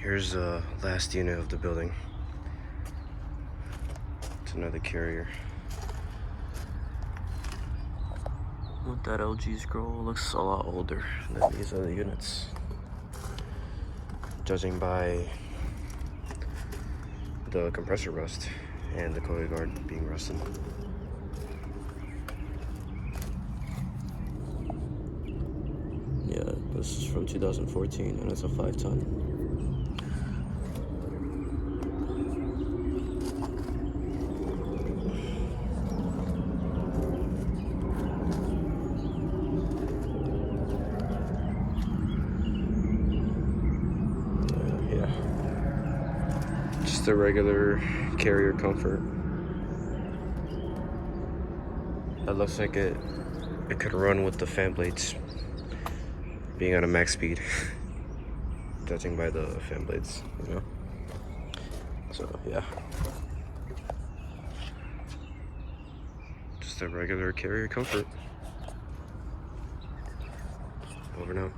Here's the last unit of the building. It's another carrier. With that LG scroll, looks a lot older than these other units. Judging by the compressor rust and the coil guard being rusted. Yeah, this is from 2014 and it's a 5-ton. Just a regular carrier comfort. That looks like it could run with the fan blades being on a max speed. Judging by the fan blades, you know. So yeah. Just a regular carrier comfort. Over now.